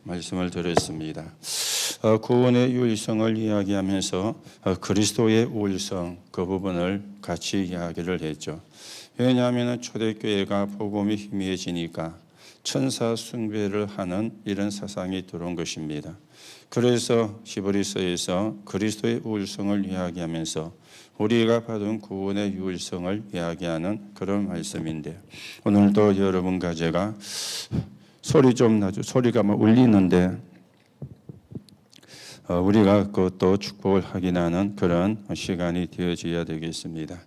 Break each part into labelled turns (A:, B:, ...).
A: 말씀을 드렸습니다. 구원의 유일성을 이야기하면서 그리스도의 우일성 그 부분을 같이 이야기를 했죠. 왜냐하면 초대교회가 복음이 희미해지니까 천사 숭배를 하는 이런 사상이 들어온 것입니다. 그래서 히브리서에서 그리스도의 우일성을 이야기하면서 우리가 받은 구원의 유일성을 이야기하는 그런 말씀인데, 오늘도 여러분과 제가 소리가 막 울리는데 우리가 그것도 축복을 확인하는 그런 시간이 되어져야 되겠습니다.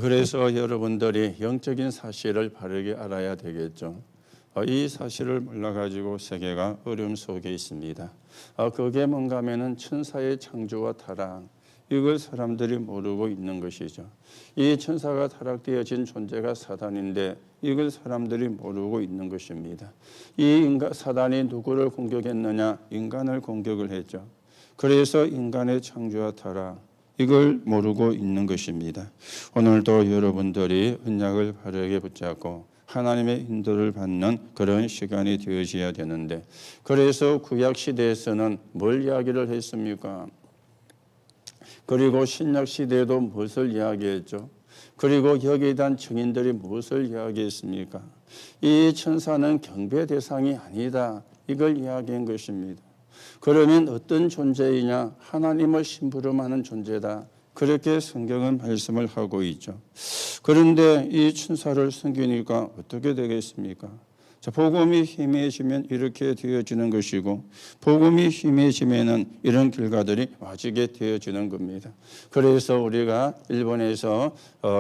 A: 그래서 여러분들이 영적인 사실을 바르게 알아야 되겠죠. 이 사실을 몰라가지고 세계가 어려움 속에 있습니다. 그게 뭔가 하면은 천사의 창조와 타락, 이걸 사람들이 모르고 있는 것이죠. 이 천사가 타락되어진 존재가 사단인데 이걸 사람들이 모르고 있는 것입니다. 사단이 누구를 공격했느냐? 인간을 공격을 했죠. 그래서 인간의 창조와 타락, 이걸 모르고 있는 것입니다. 오늘도 여러분들이 언약을 바르게 붙잡고 하나님의 인도를 받는 그런 시간이 되어져야 되는데, 그래서 구약 시대에서는 뭘 이야기를 했습니까? 그리고 신약 시대에도 무엇을 이야기했죠? 그리고 여기에 대한 증인들이 무엇을 이야기했습니까? 이 천사는 경배 대상이 아니다, 이걸 이야기한 것입니다. 그러면 어떤 존재이냐? 하나님을 심부름하는 존재다, 그렇게 성경은 말씀을 하고 있죠. 그런데 이 천사를 섬기니까 어떻게 되겠습니까? 자, 복음이 희미해지면 이렇게 되어지는 것이고, 복음이 희미해지면은 이런 결과들이 와지게 되어지는 겁니다. 그래서 우리가 일본에서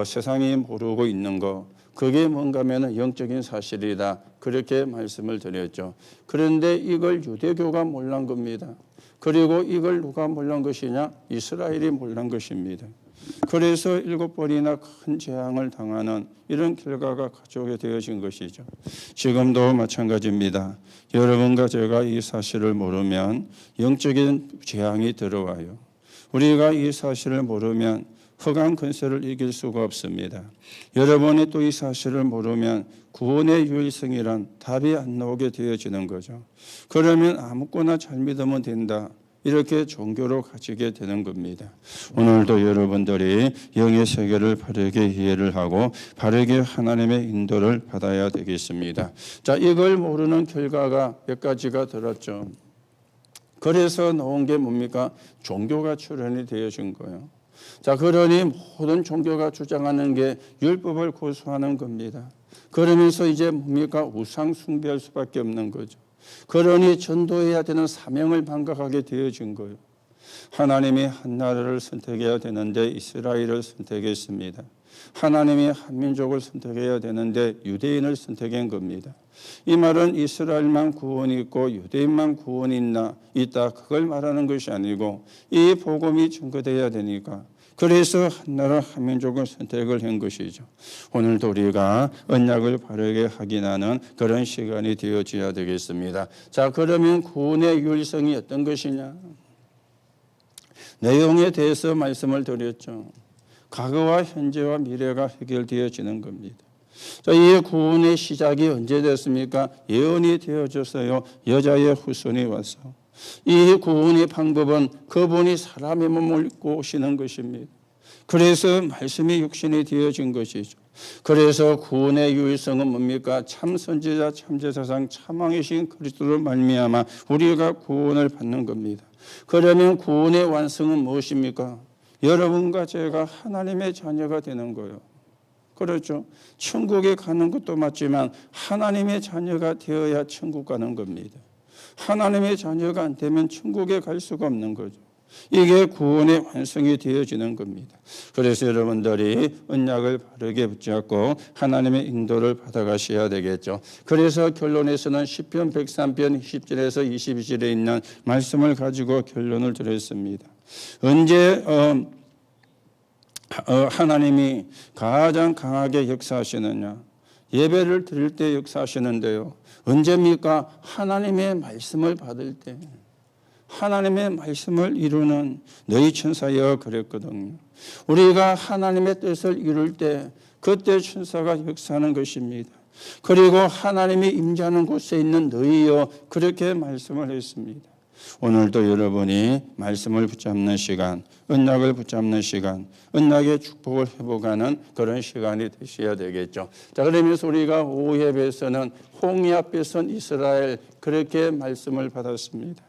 A: 세상이 모르고 있는 거, 그게 뭔가 하면 영적인 사실이다, 그렇게 말씀을 드렸죠. 그런데 이걸 유대교가 몰란 겁니다. 그리고 이걸 누가 몰란 것이냐? 이스라엘이 몰란 것입니다. 그래서 7번이나 큰 재앙을 당하는 이런 결과가 가져오게 되어진 것이죠. 지금도 마찬가지입니다. 여러분과 제가 이 사실을 모르면 영적인 재앙이 들어와요. 우리가 이 사실을 모르면 흑암 권세를 이길 수가 없습니다. 여러분이 또 이 사실을 모르면 구원의 유일성이란 답이 안 나오게 되어지는 거죠. 그러면 아무거나 잘 믿으면 된다, 이렇게 종교로 가지게 되는 겁니다. 오늘도 여러분들이 영의 세계를 바르게 이해를 하고 바르게 하나님의 인도를 받아야 되겠습니다. 자, 이걸 모르는 결과가 몇 가지가 들었죠. 그래서 나온 게 뭡니까? 종교가 출현이 되어진 거예요. 자, 그러니 모든 종교가 주장하는 게 율법을 고수하는 겁니다. 그러면서 이제 뭡니까? 우상 숭배할 수밖에 없는 거죠. 그러니 전도해야 되는 사명을 반각하게 되어진 거예요. 하나님이 한 나라를 선택해야 되는데 이스라엘을 선택했습니다. 하나님이 한 민족을 선택해야 되는데 유대인을 선택한 겁니다. 이 말은 이스라엘만 구원이 있고 유대인만 구원이 있다, 그걸 말하는 것이 아니고 이 복음이 증거되어야 되니까, 그래서 한 나라 한 민족을 선택을 한 것이죠. 오늘도 우리가 언약을 바르게 확인하는 그런 시간이 되어져야 되겠습니다. 자, 그러면 구원의 유일성이 어떤 것이냐? 내용에 대해서 말씀을 드렸죠. 과거와 현재와 미래가 해결되어지는 겁니다. 자, 이 구원의 시작이 언제 됐습니까? 예언이 되어졌어요. 여자의 후손이 와서. 이 구원의 방법은 그분이 사람의 몸을 입고 오시는 것입니다. 그래서 말씀이 육신이 되어진 것이죠. 그래서 구원의 유일성은 뭡니까? 참 선지자, 참 제사장, 참 왕이신 그리스도로 말미암아 우리가 구원을 받는 겁니다. 그러면 구원의 완성은 무엇입니까? 여러분과 제가 하나님의 자녀가 되는 거예요. 그렇죠? 천국에 가는 것도 맞지만 하나님의 자녀가 되어야 천국 가는 겁니다. 하나님의 자녀가 안 되면 천국에 갈 수가 없는 거죠. 이게 구원의 완성이 되어지는 겁니다. 그래서 여러분들이 언약을 바르게 붙잡고 하나님의 인도를 받아가셔야 되겠죠. 그래서 결론에서는 시편 103편 10절에서 22절에 있는 말씀을 가지고 결론을 드렸습니다. 언제 하나님이 가장 강하게 역사하시느냐? 예배를 드릴 때 역사하시는데요. 언제입니까? 하나님의 말씀을 받을 때, 하나님의 말씀을 이루는 너희 천사여 그랬거든요. 우리가 하나님의 뜻을 이룰 때 그때 천사가 역사하는 것입니다. 그리고 하나님이 임재하는 곳에 있는 너희여 그렇게 말씀을 했습니다. 오늘도 여러분이 말씀을 붙잡는 시간, 언약을 붙잡는 시간, 언약의 축복을 회복하는 그런 시간이 되셔야 되겠죠. 자, 그러면서 우리가 오후 예배에서는 홍해 앞에 선 이스라엘 그렇게 말씀을 받았습니다.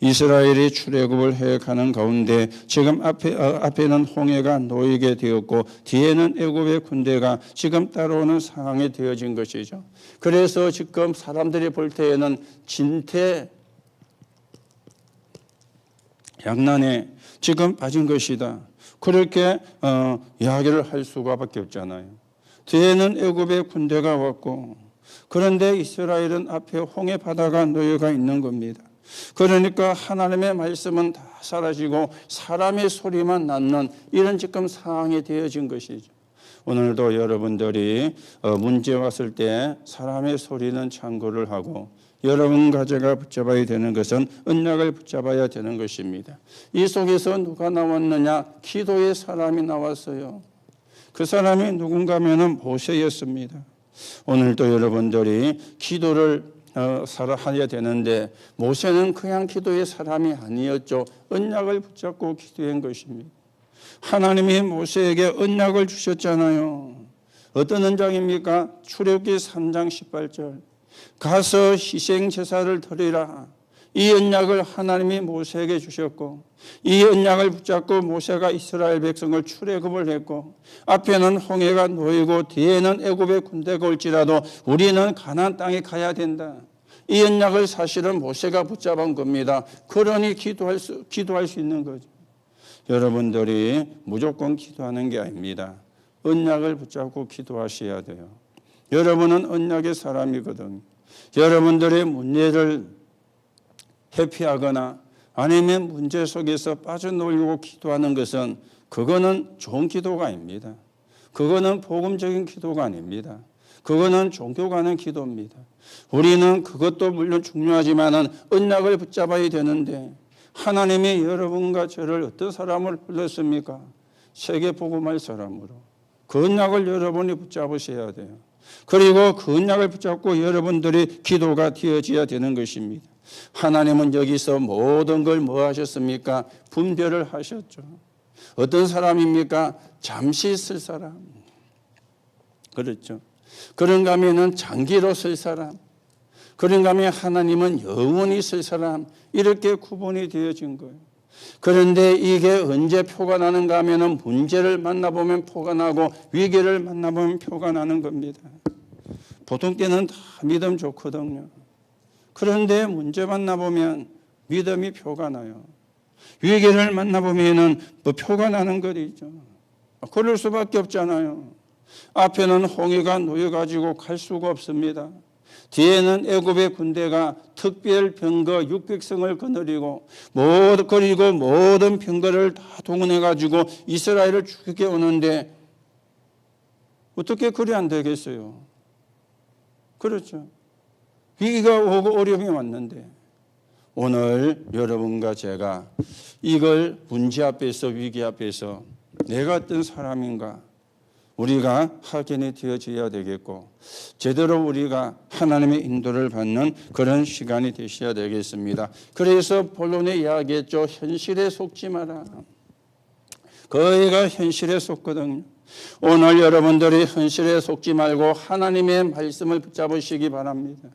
A: 이스라엘이 출애굽을 해가는 가운데 지금 앞에는 홍해가 놓이게 되었고 뒤에는 애굽의 군대가 지금 따라오는 상황이 되어진 것이죠. 그래서 지금 사람들이 볼 때에는 진퇴 양난에 지금 빠진 것이다. 그렇게 이야기를 할 수가밖에 없잖아요. 뒤에는 애굽의 군대가 왔고 그런데 이스라엘은 앞에 홍해 바다가 놓여가 있는 겁니다. 그러니까 하나님의 말씀은 다 사라지고 사람의 소리만 남는 이런 지금 상황이 되어진 것이죠. 오늘도 여러분들이 문제 왔을 때 사람의 소리는 참고를 하고 여러분과 제가 붙잡아야 되는 것은 언약을 붙잡아야 되는 것입니다. 이 속에서 누가 나왔느냐? 기도의 사람이 나왔어요. 그 사람이 누군가 하면은 모세였습니다. 오늘도 여러분들이 기도를 살아야 되는데 모세는 그냥 기도의 사람이 아니었죠. 언약을 붙잡고 기도한 것입니다. 하나님이 모세에게 언약을 주셨잖아요. 어떤 언약입니까? 출애굽기 3장 18절 가서 희생제사를 드리라. 이 언약을 하나님이 모세에게 주셨고 이 언약을 붙잡고 모세가 이스라엘 백성을 출애굽을 했고 앞에는 홍해가 놓이고 뒤에는 애굽의 군대가 올지라도 우리는 가나안 땅에 가야 된다. 이 언약을 사실은 모세가 붙잡은 겁니다. 그러니 기도할 수 있는 거죠. 여러분들이 무조건 기도하는 게 아닙니다. 언약을 붙잡고 기도하셔야 돼요. 여러분은 언약의 사람이거든요. 여러분들의 문제를 회피하거나 아니면 문제 속에서 빠져나오려고 기도하는 것은 그거는 좋은 기도가 아닙니다. 그거는 복음적인 기도가 아닙니다. 그거는 종교가 하는 기도입니다. 우리는 그것도 물론 중요하지만은 언약을 붙잡아야 되는데 하나님이 여러분과 저를 어떤 사람을 불렀습니까? 세계 복음할 사람으로. 그 언약을 여러분이 붙잡으셔야 돼요. 그리고 그 언약을 붙잡고 여러분들이 기도가 되어져야 되는 것입니다. 하나님은 여기서 모든 걸 뭐 하셨습니까? 분별을 하셨죠. 어떤 사람입니까? 잠시 쓸 사람. 그렇죠. 그런가 하면은 장기로 쓸 사람. 그런가 하면 하나님은 영원히 쓸 사람. 이렇게 구분이 되어진 거예요. 그런데 이게 언제 표가 나는가 하면은 문제를 만나보면 표가 나고 위기를 만나보면 표가 나는 겁니다. 보통 때는 다 믿음 좋거든요. 그런데 문제 만나보면 믿음이 표가 나요. 위기를 만나보면은 뭐 표가 나는 거죠. 그럴 수밖에 없잖아요. 앞에는 홍해가 놓여가지고 갈 수가 없습니다. 뒤에는 애굽의 군대가 특별 병거 600성을 거느리고 그리고 모든 병거를 다 동원해가지고 이스라엘을 죽이게 오는데 어떻게 그리 안 되겠어요? 그렇죠. 위기가 오고 어려움이 왔는데 오늘 여러분과 제가 이걸 문제 앞에서 위기 앞에서 내가 어떤 사람인가 우리가 확인이 되어져야 되겠고 제대로 우리가 하나님의 인도를 받는 그런 시간이 되셔야 되겠습니다. 그래서 본론에 이야기했죠. 현실에 속지 마라. 거기가 현실에 속거든요. 오늘 여러분들이 현실에 속지 말고 하나님의 말씀을 붙잡으시기 바랍니다.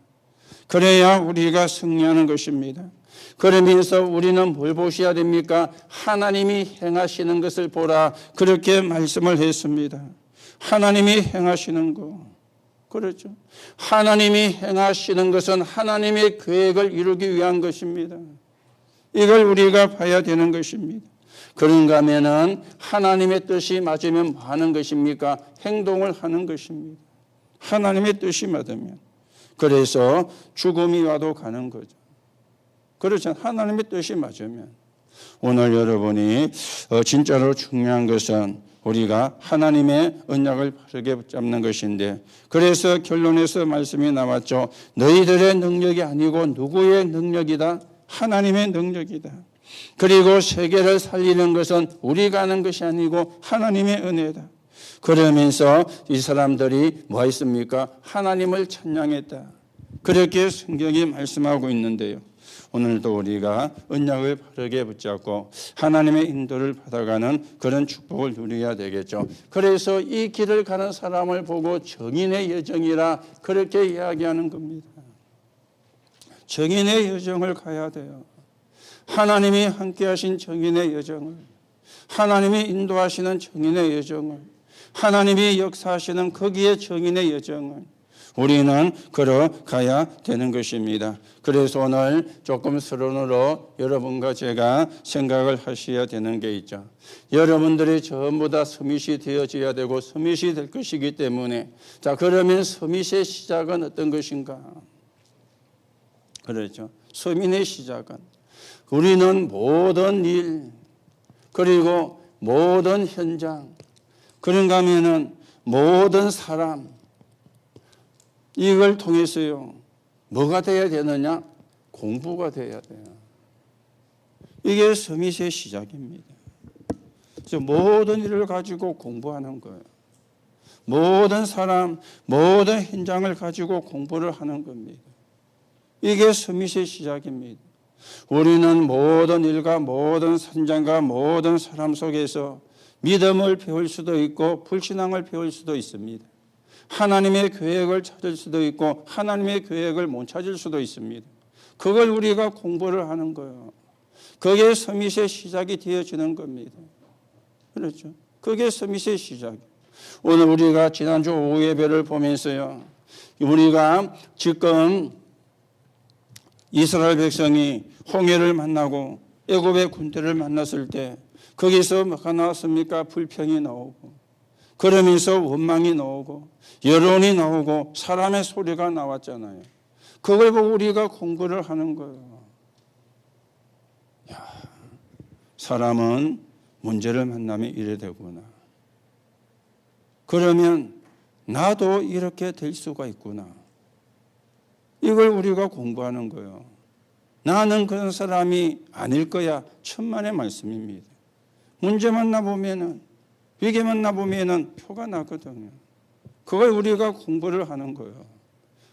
A: 그래야 우리가 승리하는 것입니다. 그러면서 우리는 뭘 보셔야 됩니까? 하나님이 행하시는 것을 보라. 그렇게 말씀을 했습니다. 하나님이 행하시는 거. 그렇죠. 하나님이 행하시는 것은 하나님의 계획을 이루기 위한 것입니다. 이걸 우리가 봐야 되는 것입니다. 그런가 하면은 하나님의 뜻이 맞으면 뭐 하는 것입니까? 행동을 하는 것입니다. 하나님의 뜻이 맞으면. 그래서 죽음이 와도 가는 거죠. 그렇죠. 하나님의 뜻이 맞으면. 오늘 여러분이 진짜로 중요한 것은 우리가 하나님의 언약을 바르게 붙잡는 것인데 그래서 결론에서 말씀이 나왔죠. 너희들의 능력이 아니고 누구의 능력이다? 하나님의 능력이다. 그리고 세계를 살리는 것은 우리가 하는 것이 아니고 하나님의 은혜다. 그러면서 이 사람들이 뭐 했습니까? 하나님을 찬양했다. 그렇게 성경이 말씀하고 있는데요. 오늘도 우리가 언약을 바르게 붙잡고 하나님의 인도를 받아가는 그런 축복을 누려야 되겠죠. 그래서 이 길을 가는 사람을 보고 정인의 여정이라 그렇게 이야기하는 겁니다. 정인의 여정을 가야 돼요. 하나님이 함께 하신 정인의 여정을, 하나님이 인도하시는 정인의 여정을, 하나님이 역사하시는 거기에 정인의 여정을 우리는 걸어가야 되는 것입니다. 그래서 오늘 조금 서론으로 여러분과 제가 생각을 하셔야 되는 게 있죠. 여러분들이 전부 다 서밋이 되어져야 되고 서밋이 될 것이기 때문에, 자, 그러면 서밋의 시작은 어떤 것인가? 그렇죠. 서밋의 시작은 우리는 모든 일, 그리고 모든 현장, 그런가 하면은 모든 사람, 이걸 통해서요, 뭐가 돼야 되느냐? 공부가 돼야 돼요. 이게 서밋의 시작입니다. 그래서 모든 일을 가지고 공부하는 거예요. 모든 사람, 모든 현장을 가지고 공부를 하는 겁니다. 이게 서밋의 시작입니다. 우리는 모든 일과 모든 현장과 모든 사람 속에서 믿음을 배울 수도 있고 불신앙을 배울 수도 있습니다. 하나님의 계획을 찾을 수도 있고 하나님의 계획을 못 찾을 수도 있습니다. 그걸 우리가 공부를 하는 거예요. 그게 서밋의 시작이 되어지는 겁니다. 그렇죠? 그게 서밋의 시작. 오늘 우리가 지난주 오후 예배를 보면서요, 우리가 지금 이스라엘 백성이 홍해를 만나고 애굽의 군대를 만났을 때 거기서 뭐가 나왔습니까? 불평이 나오고, 그러면서 원망이 나오고 여론이 나오고 사람의 소리가 나왔잖아요. 그걸 보고 우리가 공부를 하는 거예요. 야, 사람은 문제를 만나면 이래 되구나. 그러면 나도 이렇게 될 수가 있구나. 이걸 우리가 공부하는 거예요. 나는 그런 사람이 아닐 거야. 천만의 말씀입니다. 문제 만나보면은, 위기 만나보면은 표가 나거든요. 그걸 우리가 공부를 하는 거예요.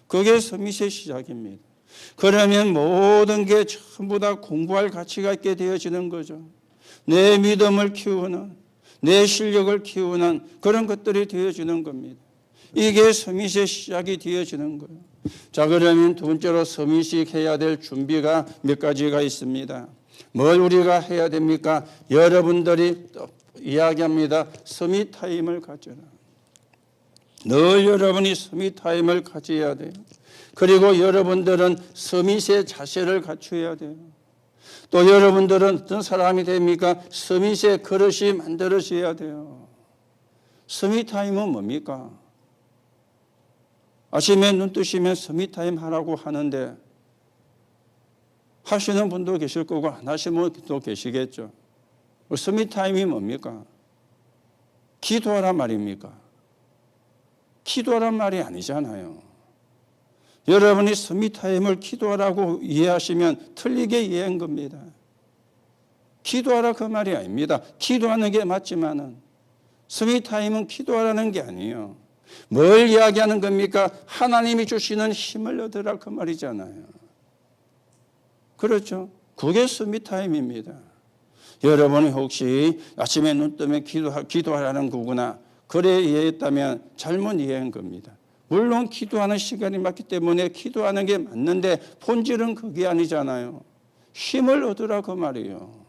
A: 그게 서밋의 시작입니다. 그러면 모든 게 전부 다 공부할 가치가 있게 되어지는 거죠. 내 믿음을 키우는, 내 실력을 키우는 그런 것들이 되어지는 겁니다. 이게 서밋의 시작이 되어지는 거예요. 자, 그러면 두 번째로 서밋이 해야 될 준비가 몇 가지가 있습니다. 뭘 우리가 해야 됩니까? 여러분들이 이야기합니다. 서밋 타임을 가져라. 늘 여러분이 서밋 타임을 가져야 돼요. 그리고 여러분들은 서밋의 자세를 갖춰야 돼요. 또 여러분들은 어떤 사람이 됩니까? 서밋의 그릇이 만들어져야 돼요. 서밋 타임은 뭡니까? 아침에 눈 뜨시면 서밋 타임 하라고 하는데 하시는 분도 계실 거고 안 하시는 분도 계시겠죠. 서밋 타임이 뭡니까? 기도하란 말입니까? 기도하란 말이 아니잖아요. 여러분이 서밋 타임을 기도하라고 이해하시면 틀리게 이해한 겁니다. 기도하라 그 말이 아닙니다. 기도하는 게 맞지만은 서밋 타임은 기도하라는 게 아니에요. 뭘 이야기하는 겁니까? 하나님이 주시는 힘을 얻으라 그 말이잖아요. 그렇죠? 그게 서밋 타임입니다. 여러분이 혹시 아침에 눈 뜨면 기도하라는 거구나, 그래 이해했다면 잘못 이해한 겁니다. 물론 기도하는 시간이 맞기 때문에 기도하는 게 맞는데 본질은 그게 아니잖아요. 힘을 얻으라 그 말이에요.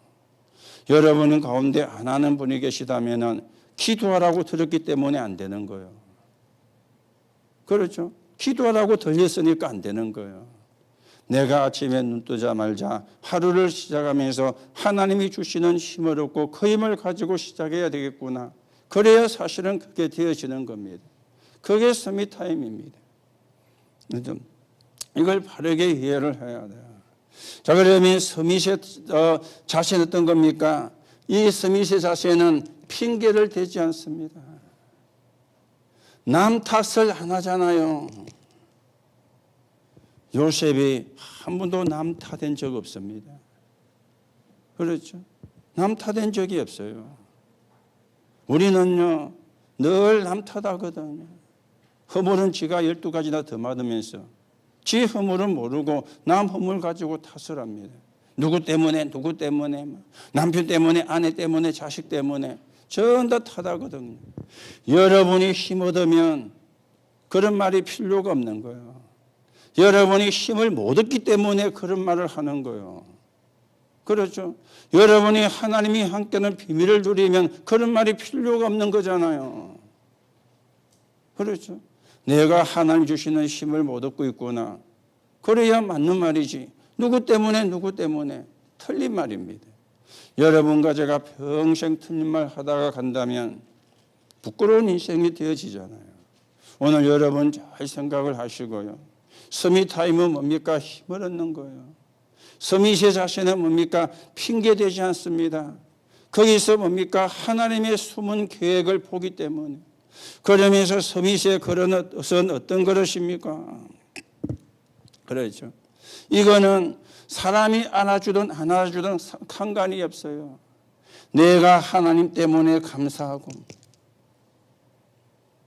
A: 여러분 가운데 안 하는 분이 계시다면 기도하라고 들었기 때문에 안 되는 거예요. 그렇죠? 기도하라고 들렸으니까 안 되는 거예요. 내가 아침에 눈 뜨자마자 하루를 시작하면서 하나님이 주시는 힘을 얻고 그 힘을 가지고 시작해야 되겠구나. 그래야 사실은 그게 되어지는 겁니다. 그게 서밋 타임입니다. 이걸 바르게 이해를 해야 돼요. 자, 그러면 서밋의 자세는 어떤 겁니까? 이 서밋의 자세는 핑계를 대지 않습니다. 남 탓을 안 하잖아요. 요셉이 한 번도 남 탓한 적 없습니다. 그렇죠? 남 탓한 적이 없어요. 우리는요, 늘 남 탓하거든요. 허물은 지가 12가지나 더 맞으면서 지 허물은 모르고 남 허물 가지고 탓을 합니다. 누구 때문에 남편 때문에 아내 때문에 자식 때문에 전부 다 탓하거든요. 여러분이 힘 얻으면 그런 말이 필요가 없는 거예요. 여러분이 힘을 못 얻기 때문에 그런 말을 하는 거예요. 그렇죠? 여러분이 하나님이 함께하는 비밀을 누리면 그런 말이 필요가 없는 거잖아요. 그렇죠? 내가 하나님 주시는 힘을 못 얻고 있구나. 그래야 맞는 말이지. 누구 때문에 틀린 말입니다. 여러분과 제가 평생 틀린 말 하다가 간다면 부끄러운 인생이 되어지잖아요. 오늘 여러분 잘 생각을 하시고요. 서밋타임은 뭡니까? 힘을 얻는 거예요. 서밋의 자세는 뭡니까? 핑계되지 않습니다. 거기서 뭡니까? 하나님의 숨은 계획을 보기 때문에. 그러면서 서밋의 그릇은 어떤 그릇입니까? 그렇죠. 이거는 사람이 안아주든 안 안아주든 상관이 없어요. 내가 하나님 때문에 감사하고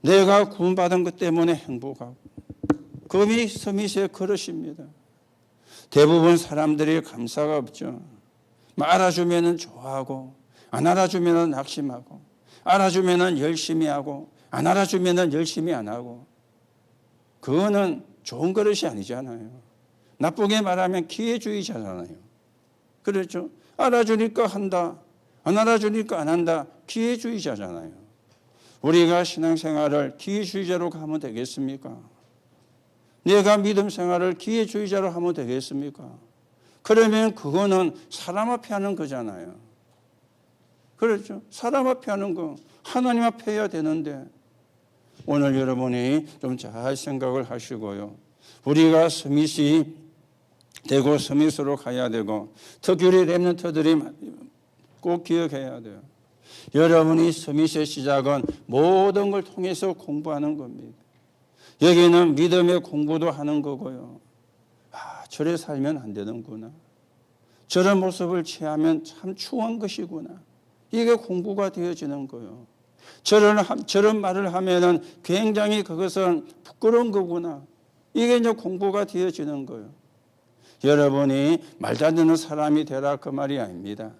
A: 내가 구원받은 것 때문에 행복하고 그게 서밋의 그릇입니다. 대부분 사람들이 감사가 없죠. 알아주면 좋아하고 안 알아주면 낙심하고 알아주면 열심히 하고 안 알아주면 열심히 안 하고 그거는 좋은 그릇이 아니잖아요. 나쁘게 말하면 기회주의자잖아요. 그렇죠? 알아주니까 한다. 안 알아주니까 안 한다. 기회주의자잖아요. 우리가 신앙생활을 기회주의자로 가면 되겠습니까? 내가 믿음 생활을 기회주의자로 하면 되겠습니까? 그러면 그거는 사람 앞에 하는 거잖아요. 그렇죠? 사람 앞에 하는 거 하나님 앞에 해야 되는데 오늘 여러분이 좀 잘 생각을 하시고요. 우리가 서밋이 되고 서밋으로 가야 되고 특별히 렘넌트들이 꼭 기억해야 돼요. 여러분이 서밋의 시작은 모든 걸 통해서 공부하는 겁니다. 여기는 믿음의 공부도 하는 거고요. 저래 살면 안 되는구나. 저런 모습을 취하면 참 추한 것이구나. 이게 공부가 되어지는 거예요. 저런 말을 하면은 굉장히 그것은 부끄러운 거구나. 이게 이제 공부가 되어지는 거예요. 여러분이 말도 안 되는 사람이 되라 그 말이 아닙니다.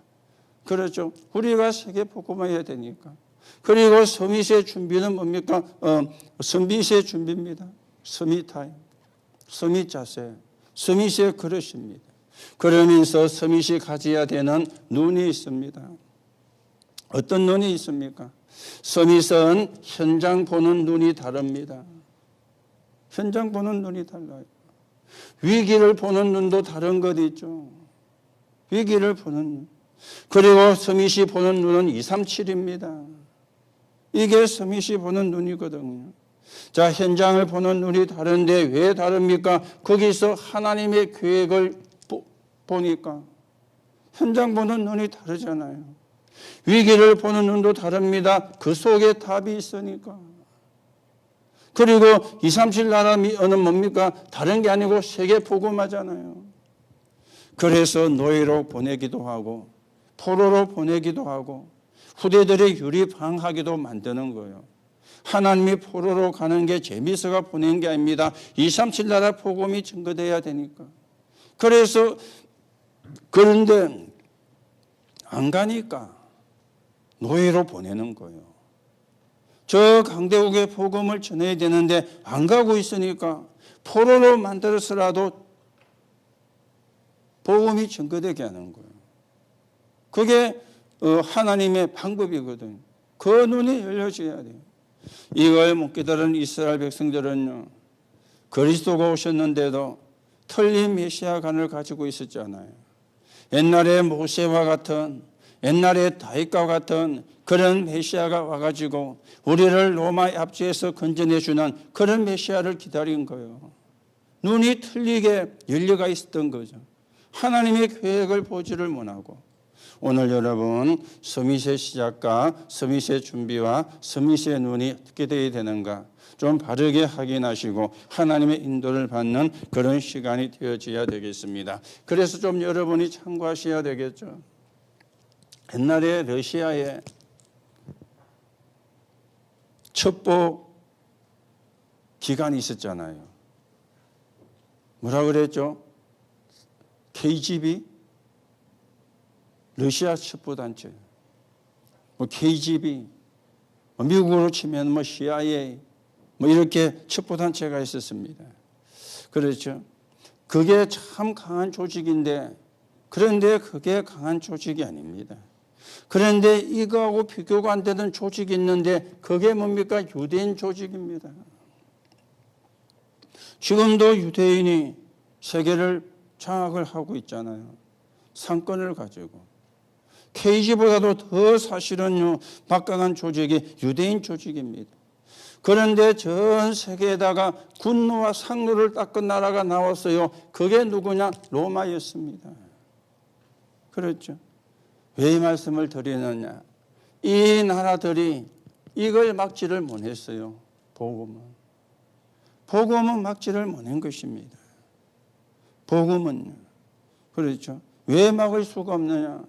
A: 그렇죠. 우리가 세계 복음화해야 되니까. 그리고 서밋의 준비는 뭡니까? 서밋의 준비입니다. 서밋 타임, 서밋 자세, 서밋의 그릇입니다. 그러면서 서밋이 가져야 되는 눈이 있습니다. 어떤 눈이 있습니까? 서밋은 현장 보는 눈이 다릅니다. 현장 보는 눈이 달라요. 위기를 보는 눈도 다른 것 있죠. 위기를 보는 눈. 그리고 서밋이 보는 눈은 237입니다. 이게 서밋이 보는 눈이거든요. 자, 현장을 보는 눈이 다른데 왜 다릅니까? 거기서 하나님의 계획을 보니까 현장 보는 눈이 다르잖아요. 위기를 보는 눈도 다릅니다. 그 속에 답이 있으니까. 그리고 237 나라는 뭡니까? 다른 게 아니고 세계 복음화잖아요. 그래서 노예로 보내기도 하고 포로로 보내기도 하고 후대들의 유리방하기도 만드는 거예요. 하나님이 포로로 가는 게 재미있어가 보낸 게 아닙니다. 237 나라 복음이 증거돼야 되니까. 그래서 그런데 안 가니까 노예로 보내는 거예요. 저 강대국의 복음을 전해야 되는데 안 가고 있으니까 포로로 만들어서라도 복음이 증거되게 하는 거예요. 그게 하나님의 방법이거든요. 그 눈이 열려져야 돼요. 이걸 못 깨달은 이스라엘 백성들은요, 그리스도가 오셨는데도 틀린 메시아관을 가지고 있었잖아요. 옛날에 모세와 같은, 옛날에 다윗과 같은 그런 메시아가 와가지고 우리를 로마의 압제에서 건져내주는 그런 메시아를 기다린 거예요. 눈이 틀리게 열려가 있었던 거죠. 하나님의 계획을 보지를 못하고. 오늘 여러분 서밋의 시작과 서밋의 준비와 서밋의 눈이 어떻게 되어야 되는가 좀 바르게 확인하시고 하나님의 인도를 받는 그런 시간이 되어져야 되겠습니다. 그래서 좀 여러분이 참고하셔야 되겠죠. 옛날에 러시아에 첩보 기관이 있었잖아요. 뭐라 그랬죠? KGB, 러시아 첩보단체, KGB, 미국으로 치면 CIA, 이렇게 첩보단체가 있었습니다. 그렇죠. 그게 참 강한 조직인데, 그런데 그게 강한 조직이 아닙니다. 그런데 이거하고 비교가 안 되는 조직이 있는데 그게 뭡니까? 유대인 조직입니다. 지금도 유대인이 세계를 장악을 하고 있잖아요. 상권을 가지고. KG보다도 더 사실은요, 막강한 조직이 유대인 조직입니다. 그런데 전 세계에다가 군노와 상노를 닦은 나라가 나왔어요. 그게 누구냐? 로마였습니다. 그렇죠. 왜 이 말씀을 드리느냐? 이 나라들이 이걸 막지를 못했어요. 복음은 막지를 못한 것입니다. 복음은요. 그렇죠. 왜 막을 수가 없느냐?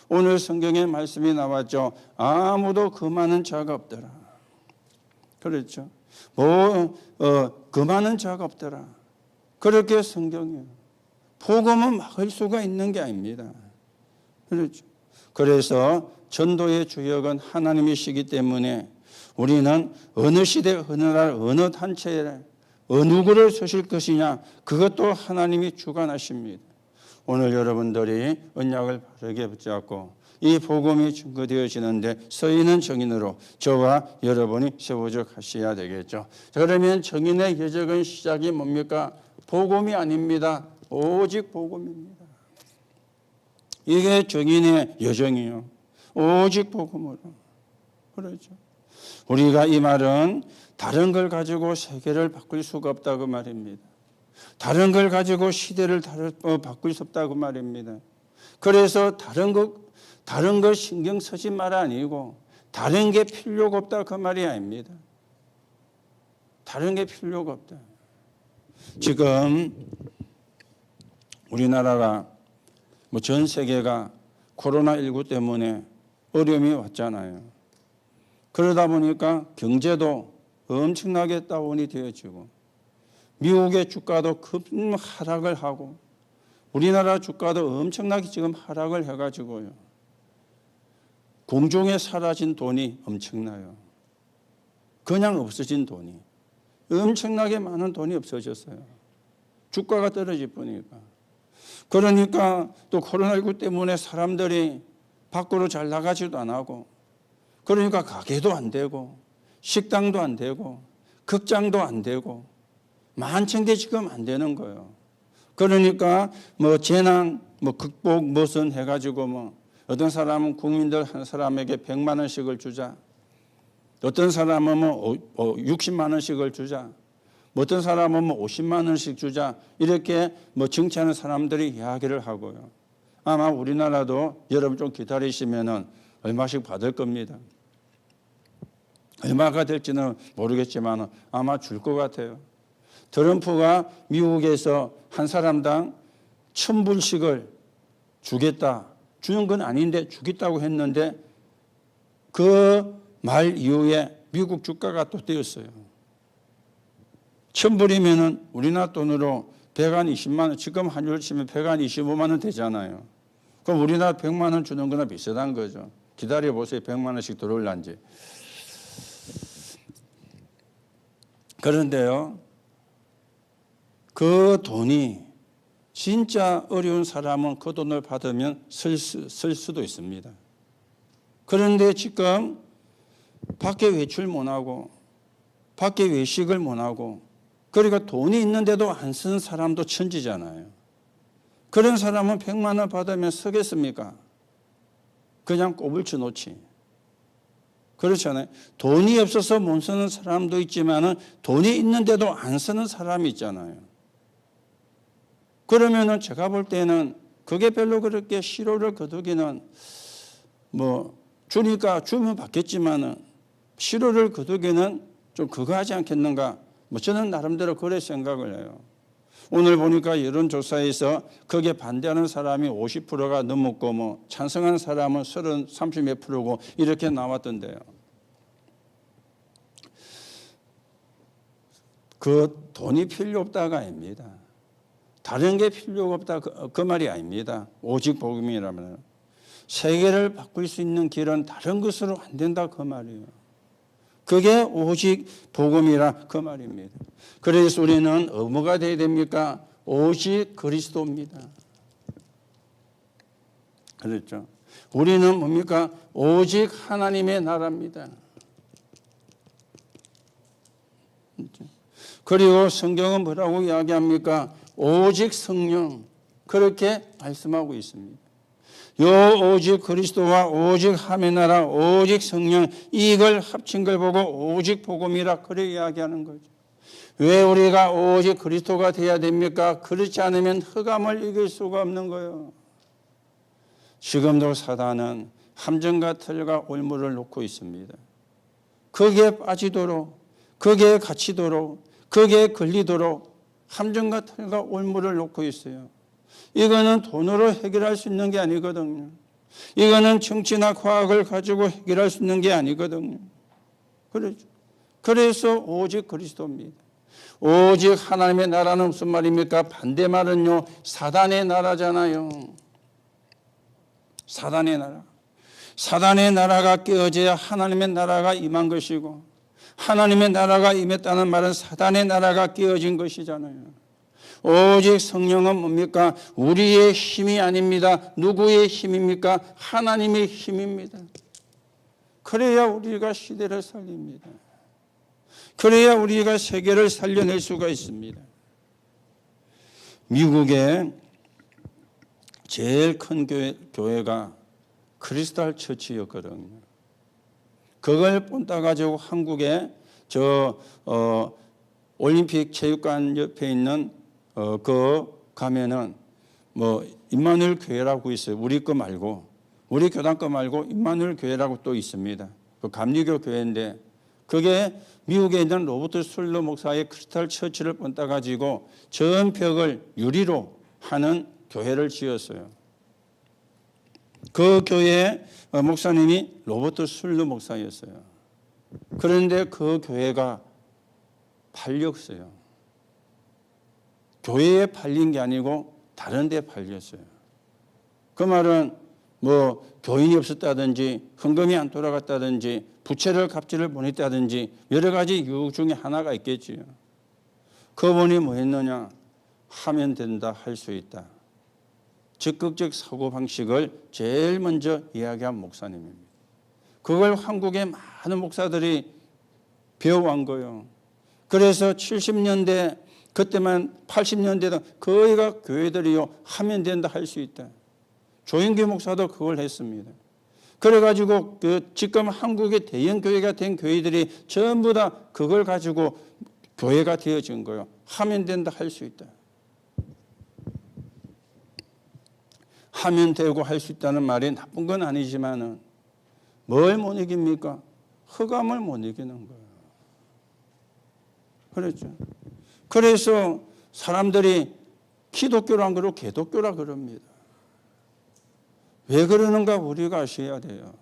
A: 오늘 성경에 말씀이 나왔죠. 아무도 금하는 자가 없더라. 그렇죠. 금하는 자가 없더라. 그렇게 성경이에요. 복음은 막을 수가 있는 게 아닙니다. 그렇죠. 그래서 전도의 주역은 하나님이시기 때문에 우리는 어느 시대, 어느 날, 어느 단체에 어느 구를 서실 것이냐, 그것도 하나님이 주관하십니다. 오늘 여러분들이 언약을 바르게 붙잡고 이 복음이 증거되어지는데 서 있는 정인으로 저와 여러분이 세워져 가셔야 되겠죠. 그러면 정인의 여정은 시작이 뭡니까? 복음이 아닙니다. 오직 복음입니다. 이게 정인의 여정이요. 오직 복음으로. 그렇죠. 우리가 이 말은 다른 걸 가지고 세계를 바꿀 수가 없다고 말입니다. 다른 걸 가지고 시대를 바꿀 수 없다고 말입니다. 그래서 다른 거 신경 쓰지 말아 아니고 다른 게 필요가 없다 그 말이 아닙니다. 다른 게 필요가 없다. 지금 우리나라가 전 세계가 코로나19 때문에 어려움이 왔잖아요. 그러다 보니까 경제도 엄청나게 다운이 되어지고 미국의 주가도 급 하락을 하고 우리나라 주가도 엄청나게 지금 하락을 해가지고요. 공중에 사라진 돈이 엄청나요. 그냥 없어진 돈이. 엄청나게 많은 돈이 없어졌어요. 주가가 떨어질 뿐이니까. 그러니까 또 코로나19 때문에 사람들이 밖으로 잘 나가지도 안 하고 그러니까 가게도 안 되고 식당도 안 되고 극장도 안 되고 만천 개 지금 안 되는 거예요. 그러니까 재난 극복 무슨 해가지고 어떤 사람은 국민들 한 사람에게 100만 원씩을 주자. 어떤 사람은 60만 원씩을 주자. 어떤 사람은 50만 원씩 주자. 이렇게 정치하는 사람들이 이야기를 하고요. 아마 우리나라도 여러분 좀 기다리시면은 얼마씩 받을 겁니다. 얼마가 될지는 모르겠지만 아마 줄 것 같아요. 트럼프가 미국에서 한 사람당 1,000불씩을 주겠다. 주는 건 아닌데 주겠다고 했는데 그 말 이후에 미국 주가가 또 뛰었어요. 1,000불이면은 우리나라 돈으로 120만 원, 지금 환율 치면 125만 원 되잖아요. 그럼 우리나라 100만 원 주는 거나 비슷한 거죠. 기다려 보세요. 100만 원씩 들어올란지. 그런데요. 그 돈이 진짜 어려운 사람은 그 돈을 받으면 쓸 수도 있습니다. 그런데 지금 밖에 외출 못하고 밖에 외식을 못하고 그러니까 돈이 있는데도 안 쓰는 사람도 천지잖아요. 그런 사람은 100만 원 받으면 쓰겠습니까? 그냥 꼬불쳐 놓지. 그렇잖아요. 돈이 없어서 못 쓰는 사람도 있지만 돈이 있는데도 안 쓰는 사람이 있잖아요. 그러면은 제가 볼 때는 그게 별로 그렇게 실효를 거두기는 주니까 주면 받겠지만은 실효를 거두기는 좀 그거 하지 않겠는가. 저는 나름대로 그래 생각을 해요. 오늘 보니까 여론조사에서 거기에 반대하는 사람이 50%가 넘었고 찬성하는 사람은 30몇 프로고 이렇게 나왔던데요. 그 돈이 필요 없다가 아닙니다. 다른 게 필요가 없다 그 말이 아닙니다. 오직 복음이라면 세계를 바꿀 수 있는 길은 다른 것으로 안 된다 그 말이에요. 그게 오직 복음이라 그 말입니다. 그래서 우리는 뭐가 되어야 됩니까? 오직 그리스도입니다. 그렇죠. 우리는 뭡니까? 오직 하나님의 나라입니다. 그리고 성경은 뭐라고 이야기합니까? 오직 성령, 그렇게 말씀하고 있습니다. 요 오직 그리스도와 오직 하나님의 나라, 오직 성령, 이걸 합친 걸 보고 오직 복음이라 그래 이야기하는 거죠. 왜 우리가 오직 그리스도가 돼야 됩니까? 그렇지 않으면 흑암을 이길 수가 없는 거예요. 지금도 사단은 함정과 틀과 올무를 놓고 있습니다. 거기에 빠지도록, 거기에 갇히도록, 거기에 걸리도록 함정과 틀과 올무를 놓고 있어요. 이거는 돈으로 해결할 수 있는 게 아니거든요. 이거는 정치나 과학을 가지고 해결할 수 있는 게 아니거든요. 그렇죠. 그래서 오직 그리스도입니다. 오직 하나님의 나라는 무슨 말입니까? 반대 말은요, 사단의 나라잖아요. 사단의 나라. 사단의 나라가 깨어져야 하나님의 나라가 임한 것이고, 하나님의 나라가 임했다는 말은 사단의 나라가 깨어진 것이잖아요. 오직 성령은 뭡니까? 우리의 힘이 아닙니다. 누구의 힘입니까? 하나님의 힘입니다. 그래야 우리가 시대를 살립니다. 그래야 우리가 세계를 살려낼 수가 있습니다. 미국의 제일 큰 교회가 크리스탈 처치였거든요. 그걸 본따가지고 한국에 올림픽 체육관 옆에 있는 가면은 임마누엘 교회라고 있어요. 우리 거 말고, 우리 교단 거 말고 임마누엘 교회라고 또 있습니다. 그 감리교 교회인데, 그게 미국에 있는 로버트 술러 목사의 크리스탈 처치를 본따가지고 전 벽을 유리로 하는 교회를 지었어요. 그 교회의 목사님이 로버트 술러 목사였어요. 그런데 그 교회가 팔렸어요. 교회에 팔린 게 아니고 다른 데 팔렸어요. 그 말은 교인이 없었다든지 헌금이 안 돌아갔다든지 부채를 갚지를 못했다든지 여러 가지 이유 중에 하나가 있겠지요. 그분이 뭐 했느냐? 하면 된다, 할 수 있다. 적극적 사고방식을 제일 먼저 이야기한 목사님입니다. 그걸 한국의 많은 목사들이 배워온 거예요. 그래서 70년대, 그때만 80년대도 거의가 교회들이요, 하면 된다, 할 수 있다. 조영기 목사도 그걸 했습니다. 그래가지고 지금 한국의 대형 교회가 된 교회들이 전부 다 그걸 가지고 교회가 되어진 거예요. 하면 된다, 할 수 있다. 하면 되고 할 수 있다는 말이 나쁜 건 아니지만은 뭘 못 이깁니까? 흑암을 못 이기는 거예요. 그렇죠. 그래서 사람들이 기독교로 안 그러고 개독교라 그럽니다. 왜 그러는가 우리가 아셔야 돼요.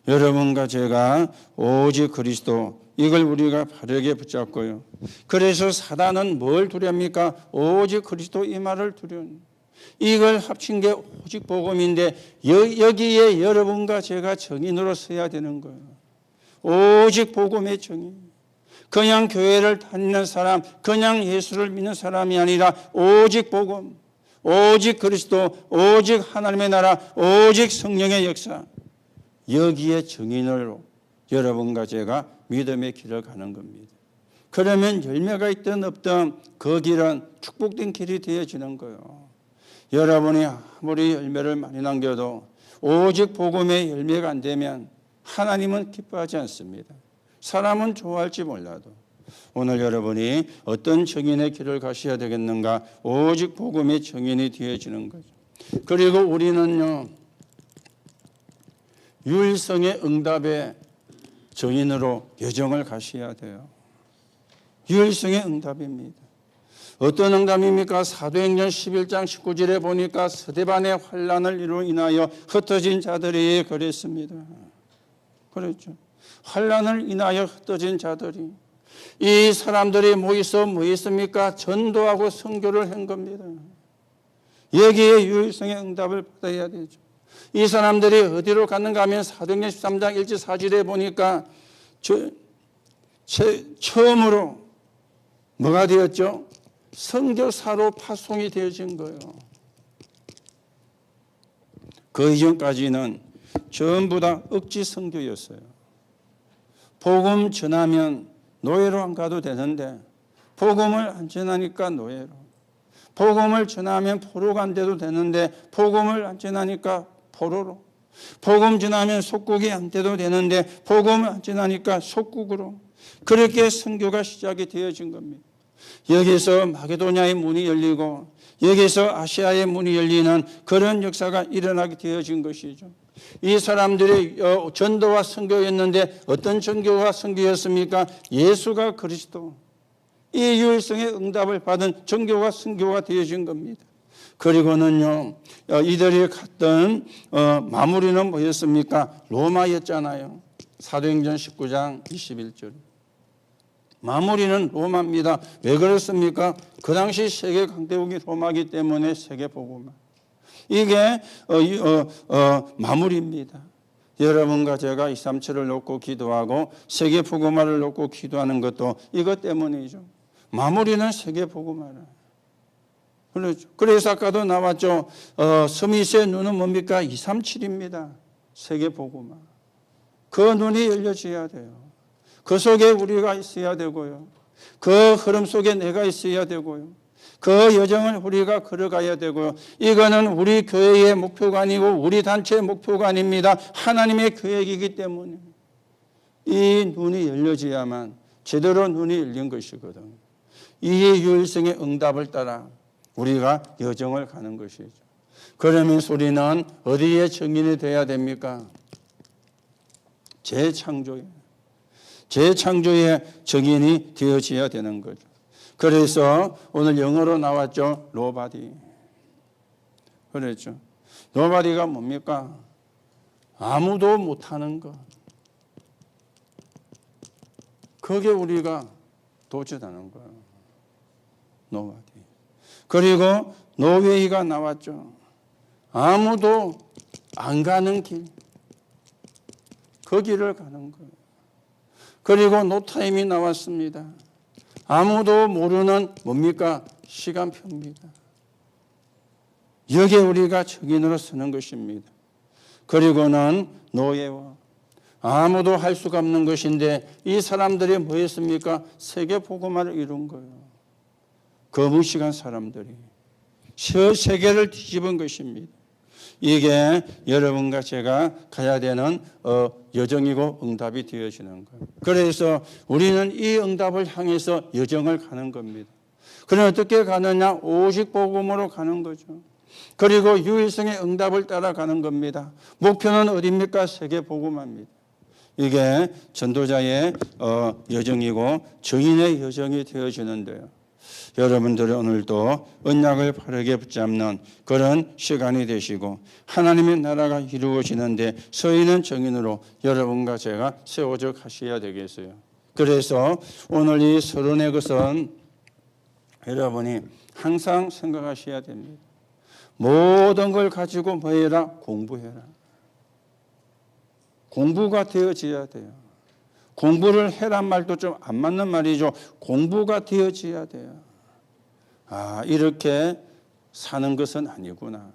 A: 여러분과 제가 오직 그리스도, 이걸 우리가 바르게 붙잡고요. 그래서 사단은 뭘 두렵니까? 오직 그리스도, 이 말을 두려워요. 이걸 합친 게 오직 복음인데 여기에 여러분과 제가 정인으로 서야 되는 거예요. 오직 복음의 정인. 그냥 교회를 다니는 사람, 그냥 예수를 믿는 사람이 아니라 오직 복음, 오직 그리스도, 오직 하나님의 나라, 오직 성령의 역사. 여기에 정인으로 여러분과 제가 믿음의 길을 가는 겁니다. 그러면 열매가 있든 없든 그 길은 축복된 길이 되어지는 거예요. 여러분이 아무리 열매를 많이 남겨도 오직 복음의 열매가 안 되면 하나님은 기뻐하지 않습니다. 사람은 좋아할지 몰라도. 오늘 여러분이 어떤 정인의 길을 가셔야 되겠는가? 오직 복음의 정인이 되어지는 거죠. 그리고 우리는요, 유일성의 응답의 정인으로 여정을 가셔야 돼요. 유일성의 응답입니다. 어떤 응답입니까? 사도행전 11장 19절에 보니까 스데반의 환난을 이로 인하여 흩어진 자들이 그랬습니다. 그렇죠. 환난을 인하여 흩어진 자들이, 이 사람들이 모여서 뭐 했습니까? 전도하고 선교를 한 겁니다. 여기에 유일성의 응답을 받아야 되죠. 이 사람들이 어디로 갔는가 하면 사도행전 13장 1절 4절에 보니까 처음으로 뭐가 되었죠? 선교사로 파송이 되어진 거예요. 그 이전까지는 전부 다 억지 선교였어요. 복음 전하면 노예로 안 가도 되는데 복음을 안 전하니까 노예로. 복음을 전하면 포로가 안 돼도 되는데 복음을 안 전하니까 포로로. 복음 전하면 속국이 안 돼도 되는데 복음을 안 전하니까 속국으로. 그렇게 선교가 시작이 되어진 겁니다. 여기서 마게도냐의 문이 열리고 여기서 아시아의 문이 열리는 그런 역사가 일어나게 되어진 것이죠. 이 사람들이 전도와 선교였는데 어떤 전도와 선교였습니까? 예수가 그리스도. 이 유일성의 응답을 받은 전교와 선교가 되어진 겁니다. 그리고는요, 이들이 갔던 마무리는 뭐였습니까? 로마였잖아요. 사도행전 19장 21절. 마무리는 로마입니다. 왜 그렇습니까? 그 당시 세계 강대국이 로마이기 때문에 세계복음화. 이게 마무리입니다. 여러분과 제가 237을 놓고 기도하고 세계복음화를 놓고 기도하는 것도 이것 때문이죠. 마무리는 세계복음화라. 그렇죠. 그래서 아까도 나왔죠. 스미스의 눈은 뭡니까? 237입니다. 세계복음화. 그 눈이 열려져야 돼요. 그 속에 우리가 있어야 되고요. 그 흐름 속에 내가 있어야 되고요. 그 여정을 우리가 걸어가야 되고요. 이거는 우리 교회의 목표가 아니고 우리 단체의 목표가 아닙니다. 하나님의 계획이기 때문에 이 눈이 열려져야만 제대로 눈이 열린 것이거든. 이 유일성의 응답을 따라 우리가 여정을 가는 것이죠. 그러면서 우리는 어디에 증인이 되어야 됩니까? 재창조의 증인이 되어져야 되는 거죠. 그래서 오늘 영어로 나왔죠. 노바디. 그랬죠. 노바디가 뭡니까? 아무도 못하는 것. 그게 우리가 도전하는 거예요. 노바디. 그리고 노웨이가 나왔죠. 아무도 안 가는 길. 그 길을 가는 거예요. 그리고 노타임이 나왔습니다. 아무도 모르는 뭡니까? 시간표입니다. 여기에 우리가 증인으로 서는 것입니다. 그리고는 노예와 아무도 할 수가 없는 것인데 이 사람들이 뭐였습니까? 세계복음화를 이룬 거예요. 그 무식한 사람들이 세계를 뒤집은 것입니다. 이게 여러분과 제가 가야 되는 여정이고 응답이 되어지는 거예요. 그래서 우리는 이 응답을 향해서 여정을 가는 겁니다. 그럼 어떻게 가느냐? 오직 복음으로 가는 거죠. 그리고 유일성의 응답을 따라가는 겁니다. 목표는 어디입니까? 세계 복음화입니다. 이게 전도자의 여정이고 증인의 여정이 되어지는데요. 여러분들이 오늘도 언약을 바르게 붙잡는 그런 시간이 되시고 하나님의 나라가 이루어지는데 서 있는 증인으로 여러분과 제가 세워져 가셔야 되겠어요. 그래서 오늘 이 서론의 것은 여러분이 항상 생각하셔야 됩니다. 모든 걸 가지고 뭐 해라? 공부해라. 공부가 되어져야 돼요. 공부를 해란 말도 좀 안 맞는 말이죠. 공부가 되어져야 돼요. 아, 이렇게 사는 것은 아니구나.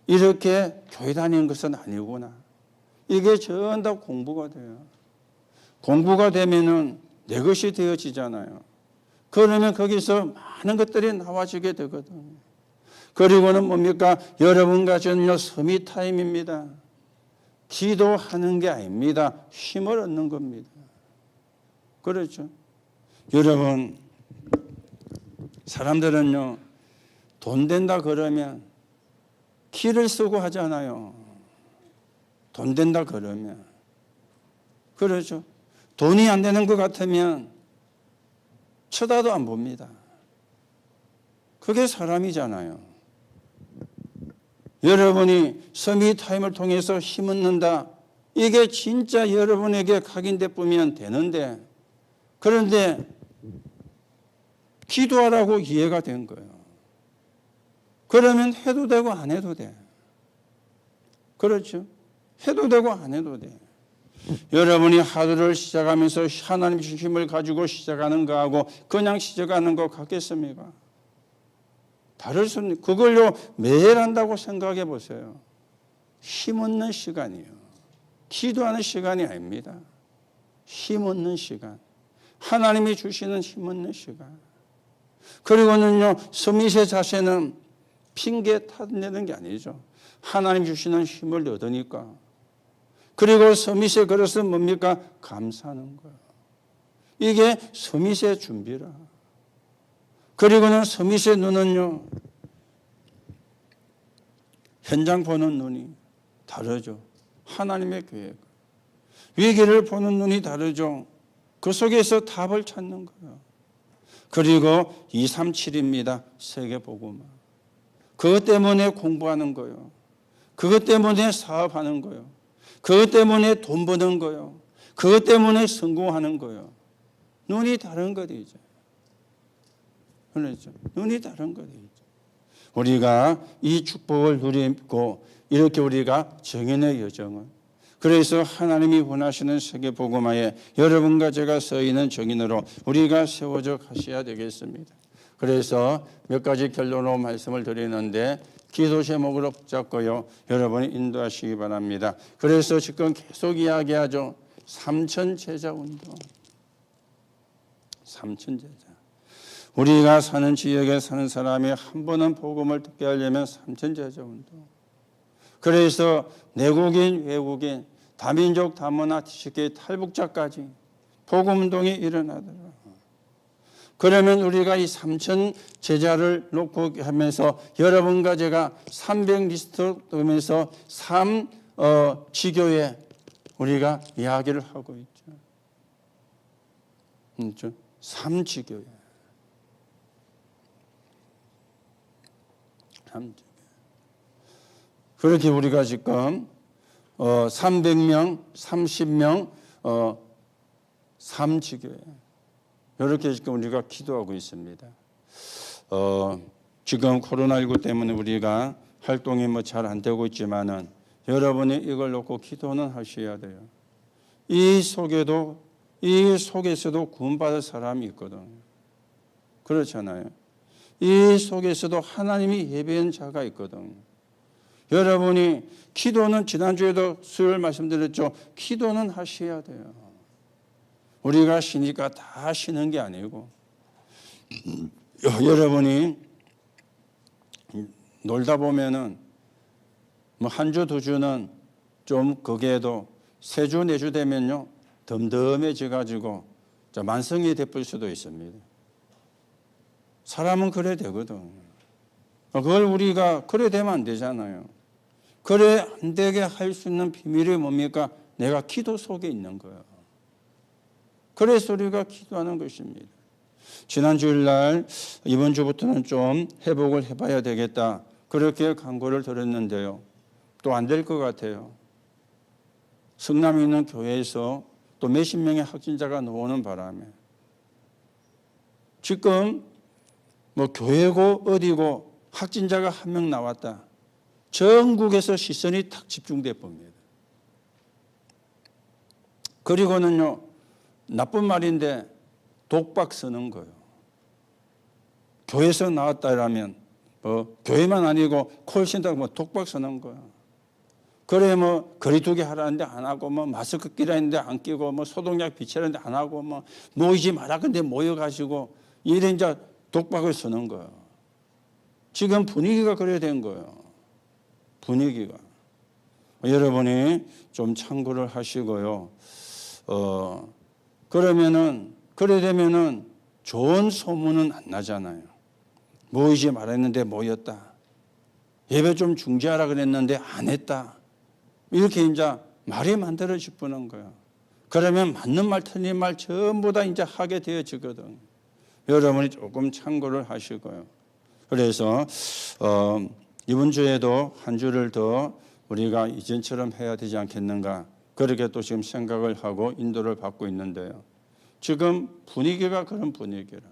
A: 이렇게 교회 다니는 것은 아니구나. 이게 전부 다 공부가 돼요. 공부가 되면은 내 것이 되어지잖아요. 그러면 거기서 많은 것들이 나와지게 되거든. 그리고는 뭡니까? 여러분과 저는요, 서밋 타임입니다. 기도하는 게 아닙니다. 힘을 얻는 겁니다. 그렇죠? 여러분, 사람들은요, 돈 된다 그러면 키를 쓰고 하잖아요. 돈 된다 그러면. 그렇죠? 돈이 안 되는 것 같으면 쳐다도 안 봅니다. 그게 사람이잖아요. 여러분이 서밋 타임을 통해서 힘을 얻는다. 이게 진짜 여러분에게 각인돼 보면 되는데 그런데 기도하라고 이해가 된 거예요. 그러면 해도 되고 안 해도 돼. 그렇죠? 해도 되고 안 해도 돼. 여러분이 하루를 시작하면서 하나님 주신 힘을 가지고 시작하는 거하고 그냥 시작하는 거 같겠습니까? 다를 수 없는, 그걸로 매일 한다고 생각해 보세요. 힘없는 시간이에요. 기도하는 시간이 아닙니다. 힘없는 시간. 하나님이 주시는 힘없는 시간. 그리고는요, 서밋의 자세는 핑계 탓내는 게 아니죠. 하나님 주시는 힘을 얻으니까. 그리고 서밋의 그릇은 뭡니까? 감사하는 거예요. 이게 서밋의 준비라. 그리고는 서밋의 눈은요, 현장 보는 눈이 다르죠. 하나님의 계획. 위기를 보는 눈이 다르죠. 그 속에서 답을 찾는 거예요. 그리고 237입니다. 세계복음화. 그것 때문에 공부하는 거예요. 그것 때문에 사업하는 거예요. 그것 때문에 돈 버는 거예요. 그것 때문에 성공하는 거예요. 눈이 다른 것이죠. 그렇죠? 눈이 다른 것이죠. 우리가 이 축복을 누리고 이렇게 우리가 정인의 여정은, 그래서 하나님이 원하시는 세계복음화에 여러분과 제가 서 있는 정인으로 우리가 세워져 가셔야 되겠습니다. 그래서 몇 가지 결론으로 말씀을 드리는데 기도 제목으로 붙잡고요, 여러분이 인도하시기 바랍니다. 그래서 지금 계속 이야기하죠. 삼천제자운동. 삼천제자. 우리가 사는 지역에 사는 사람이 한 번은 복음을 듣게 하려면 삼천제자운동. 그래서 내국인, 외국인, 다민족, 다문화, 지식계, 탈북자까지 복음운동이 일어나더라. 그러면 우리가 이 3천 제자를 놓고 하면서 여러분과 제가 300 리스트 하면서 3지교에 우리가 이야기를 하고 있죠. 그렇죠? 3지교에. 3지교에. 그렇게 우리가 지금 300명, 30명, 3지교에 이렇게 지금 우리가 기도하고 있습니다. 지금 코로나19 때문에 우리가 활동이 잘 안 되고 있지만은 여러분이 이걸 놓고 기도는 하셔야 돼요. 이 속에서도 구원받을 사람이 있거든. 그렇잖아요. 이 속에서도 하나님이 예배한 자가 있거든. 여러분이 기도는 지난주에도 수요일 말씀드렸죠. 기도는 하셔야 돼요. 우리가 쉬니까 다 쉬는 게 아니고 여러분이 놀다 보면은 뭐 한 주, 두 주는 좀 거기에도 세 주, 네 주 되면요 덤덤해져 가지고 만성이 돼버릴 수도 있습니다. 사람은 그래 되거든. 그걸 우리가 그래 되면 안 되잖아요. 그래 안 되게 할 수 있는 비밀이 뭡니까? 내가 기도 속에 있는 거예요. 그래서 우리가 기도하는 것입니다. 지난 주일날 이번 주부터는 좀 회복을 해봐야 되겠다. 그렇게 강구를 드렸는데요. 또 안 될 것 같아요. 성남에 있는 교회에서 또 몇십 명의 확진자가 나오는 바람에 지금 뭐 교회고 어디고 확진자가 한 명 나왔다. 전국에서 시선이 탁 집중돼 봅니다. 그리고는요, 나쁜 말인데 독박 쓰는 거예요. 교회에서 나왔다라면 교회만 아니고 콜센터 독박 쓰는 거예요. 그래 거리두기 하라는데 안 하고 마스크 끼라는데 안 끼고 소독약 비치라는데 안 하고 모이지 마라 근데 모여가지고 이래 이제 독박을 쓰는 거예요. 지금 분위기가 그래 된 거예요. 분위기가. 여러분이 좀 참고를 하시고요. 그래 되면은 좋은 소문은 안 나잖아요. 모이지 말았는데 모였다. 예배 좀 중지하라 그랬는데 안 했다. 이렇게 이제 말이 만들어질 뻔한 거예요. 그러면 맞는 말, 틀린 말 전부 다 이제 하게 되어지거든. 여러분이 조금 참고를 하시고요. 그래서 이번 주에도 한 주를 더 우리가 이전처럼 해야 되지 않겠는가. 그렇게 또 지금 생각을 하고 인도를 받고 있는데요. 지금 분위기가 그런 분위기가요.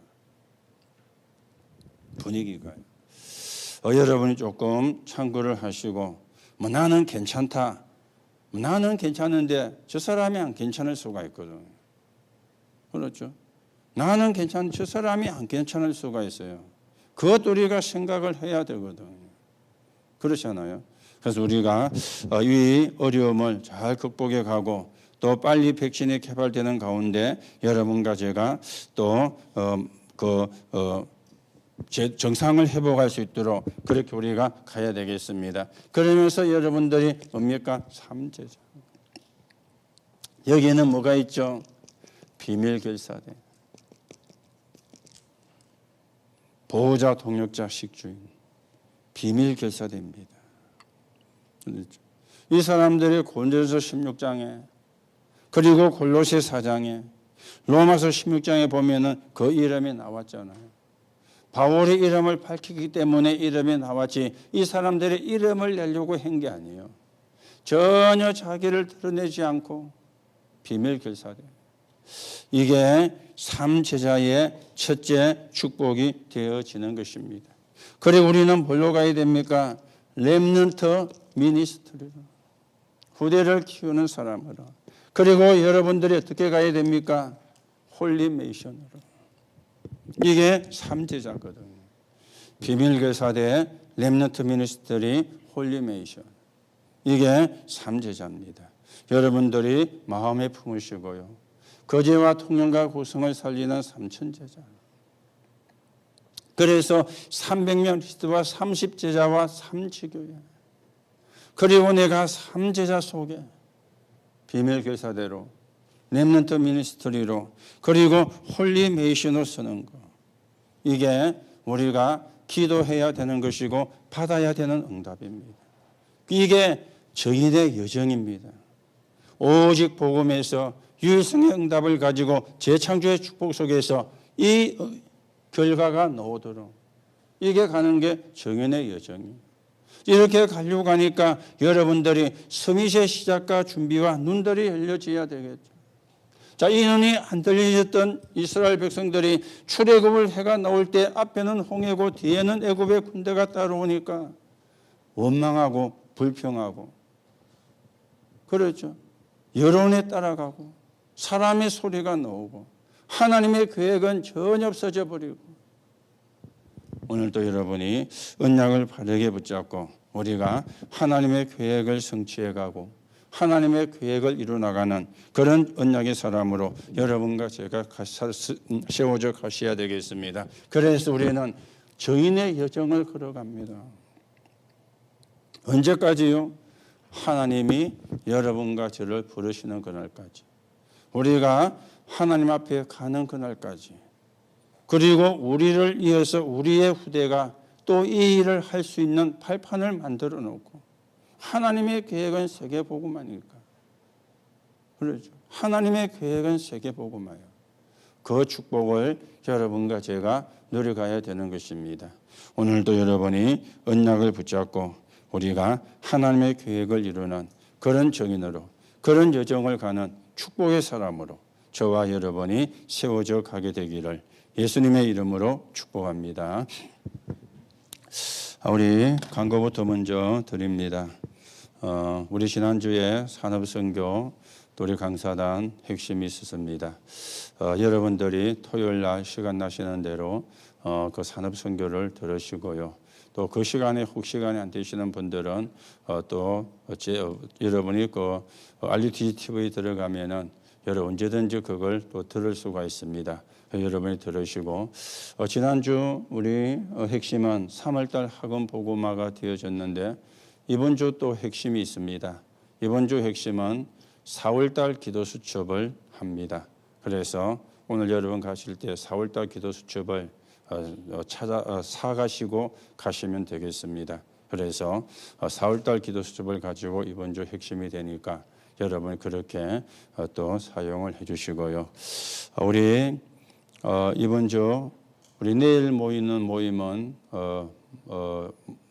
A: 여러분이 조금 참고를 하시고 나는 괜찮다. 나는 괜찮은데 저 사람이 안 괜찮을 수가 있거든요. 그렇죠? 나는 괜찮은데 저 사람이 안 괜찮을 수가 있어요. 그것 우리가 생각을 해야 되거든요. 그렇잖아요. 그래서 우리가 이 어려움을 잘 극복해 가고 또 빨리 백신이 개발되는 가운데 여러분과 제가 또 정상을 회복할 수 있도록 그렇게 우리가 가야 되겠습니다. 그러면서 여러분들이 뭡니까? 삼제자. 여기에는 뭐가 있죠? 비밀결사대, 보호자, 동역자, 식주인, 비밀결사대입니다. 이 사람들이 고린도서 16장에 그리고 골로새 4장에 로마서 16장에 보면은 그 이름이 나왔잖아요. 바울의 이름을 밝히기 때문에 이름이 나왔지 이 사람들의 이름을 내려고 한 게 아니에요. 전혀 자기를 드러내지 않고 비밀결사대. 이게 삼제자의 첫째 축복이 되어지는 것입니다. 그리고 우리는 뭘로 가야 됩니까? 렘넌트 미니스트리로, 후대를 키우는 사람으로. 그리고 여러분들이 어떻게 가야 됩니까? 홀리메이션으로. 이게 삼제자거든요. 비밀교사대, 렘넌트 미니스트리, 홀리메이션. 이게 삼제자입니다. 여러분들이 마음에 품으시고요. 거제와 통영과 고성을 살리는 삼천제자. 그래서 300명 리스트와 30제자와 3지교회. 그리고 내가 삼제자 속에 비밀교사대로 렘넌트 미니스트리로 그리고 홀리메이션으로 쓰는 거. 이게 우리가 기도해야 되는 것이고 받아야 되는 응답입니다. 이게 저희의 여정입니다. 오직 복음에서 유일성의 응답을 가지고 재창조의 축복 속에서 이 결과가 나오도록 이게 가는 게 정연의 여정이에요. 이렇게 가려고 하니까 여러분들이 스밋의 시작과 준비와 눈들이 열려져야 되겠죠. 자, 이 눈이 안 들리셨던 이스라엘 백성들이 출애굽을 해가 나올 때 앞에는 홍해고 뒤에는 애굽의 군대가 따라오니까 원망하고 불평하고 그렇죠. 여론에 따라가고 사람의 소리가 나오고 하나님의 계획은 전혀 없어져 버리고 오늘도 여러분이 언약을 바르게 붙잡고 우리가 하나님의 계획을 성취해가고 하나님의 계획을 이루어나가는 그런 언약의 사람으로 여러분과 제가 세워져 가셔야 되겠습니다. 그래서 우리는 정인의 여정을 걸어갑니다. 언제까지요? 하나님이 여러분과 저를 부르시는 그날까지. 우리가 하나님 앞에 가는 그날까지. 그리고 우리를 이어서 우리의 후대가 또 이 일을 할 수 있는 발판을 만들어 놓고 하나님의 계획은 세계복음화니까. 그렇죠. 하나님의 계획은 세계복음화예요. 그 축복을 여러분과 제가 누려가야 되는 것입니다. 오늘도 여러분이 언약을 붙잡고 우리가 하나님의 계획을 이루는 그런 정인으로 그런 여정을 가는 축복의 사람으로 저와 여러분이 세워져 가게 되기를 예수님의 이름으로 축복합니다. 우리 광고부터 먼저 드립니다. 우리 지난주에 산업선교 우리 강사단 핵심이 있었습니다. 여러분들이 토요일 날 시간 나시는 대로 그 산업선교를 들으시고요. 또 그 시간에 혹 시간이 안 되시는 분들은 또 여러분이 그 RUTG TV에 들어가면은 여러분 언제든지 그걸 또 들을 수가 있습니다. 여러분이 들으시고 지난주 우리 핵심은 3월달 학원 복음화가 되어졌는데 이번 주 또 핵심이 있습니다. 이번 주 핵심은 4월달 기도 수첩을 합니다. 그래서 오늘 여러분 가실 때 4월달 기도 수첩을 사가시고 가시면 되겠습니다. 그래서 4월달 기도 수첩을 가지고 이번 주 핵심이 되니까 여러분 그렇게 또 사용을 해주시고요. 우리 이번 주 우리 내일 모이는 모임은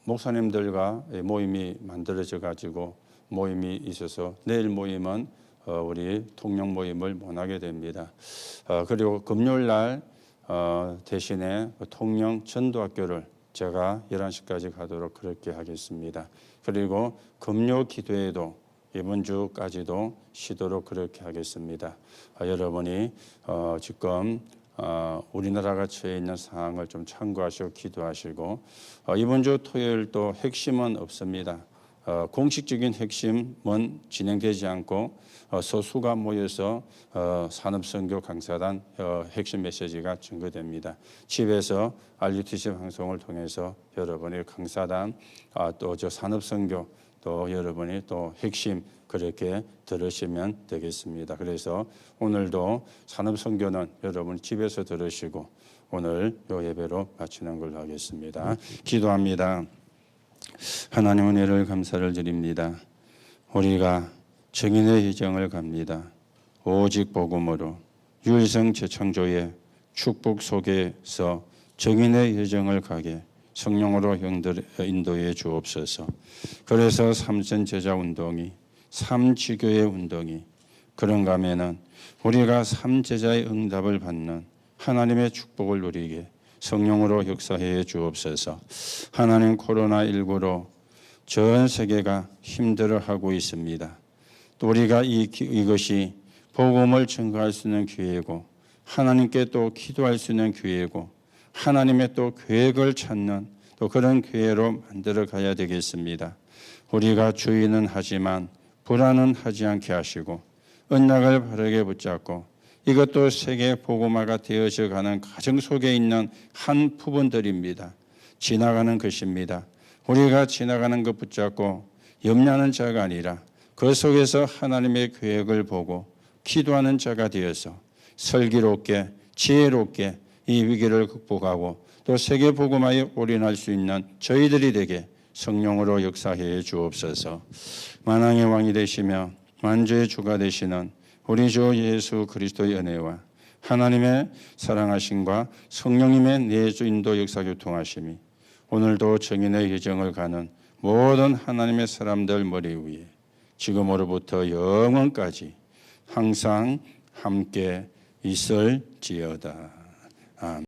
A: 목사님들과 모임이 만들어져 가지고 모임이 있어서 내일 모임은 우리 통영 모임을 못 하게 됩니다. 그리고 금요일 날 대신에 통영 전도학교를 제가 11시까지 가도록 그렇게 하겠습니다. 그리고 금요 기도회도 이번 주까지도 쉬도록 그렇게 하겠습니다. 여러분이 지금 우리나라가 처해 있는 상황을 좀 참고하시고 기도하시고 이번 주 토요일도 핵심은 없습니다. 공식적인 핵심은 진행되지 않고 소수가 모여서 산업선교 강사단 핵심 메시지가 전거됩니다. 집에서 RUTC 방송을 통해서 여러분이 강사단 또 저 산업선교 또 여러분이 또 핵심 그렇게 들으시면 되겠습니다. 그래서 오늘도 산업선교는 여러분 집에서 들으시고 오늘 요 예배로 마치는 걸로 하겠습니다. 기도합니다. 하나님 은혜를 감사를 드립니다. 우리가 정인의 여정을 갑니다. 오직 복음으로 유일성 재창조의 축복 속에서 정인의 여정을 가게 성령으로 형들 인도해 주옵소서. 그래서 삼선 제자 운동이 삼지교의 운동이 그런가 하면은 우리가 삼제자의 응답을 받는 하나님의 축복을 누리게 성령으로 역사해 주옵소서. 하나님 코로나19로 전 세계가 힘들어하고 있습니다. 또 우리가 이것이 복음을 증거할 수 있는 기회이고 하나님께 또 기도할 수 있는 기회이고 하나님의 또 계획을 찾는 또 그런 기회로 만들어 가야 되겠습니다. 우리가 주의는 하지만 불안은 하지 않게 하시고 언약을 바르게 붙잡고 이것도 세계 복음화가 되어져 가는 과정 속에 있는 한 부분들입니다. 지나가는 것입니다. 우리가 지나가는 것 붙잡고 염려하는 자가 아니라 그 속에서 하나님의 계획을 보고 기도하는 자가 되어서 슬기롭게 지혜롭게 이 위기를 극복하고 또 세계 복음화에 올인할 수 있는 저희들이 되게 성령으로 역사해 주옵소서. 만왕의 왕이 되시며 만주의 주가 되시는 우리 주 예수 그리스도의 은혜와 하나님의 사랑하심과 성령님의 내주 인도 역사 교통하심이 오늘도 정인의 여정을 가는 모든 하나님의 사람들 머리 위에 지금으로부터 영원까지 항상 함께 있을지어다. 아멘.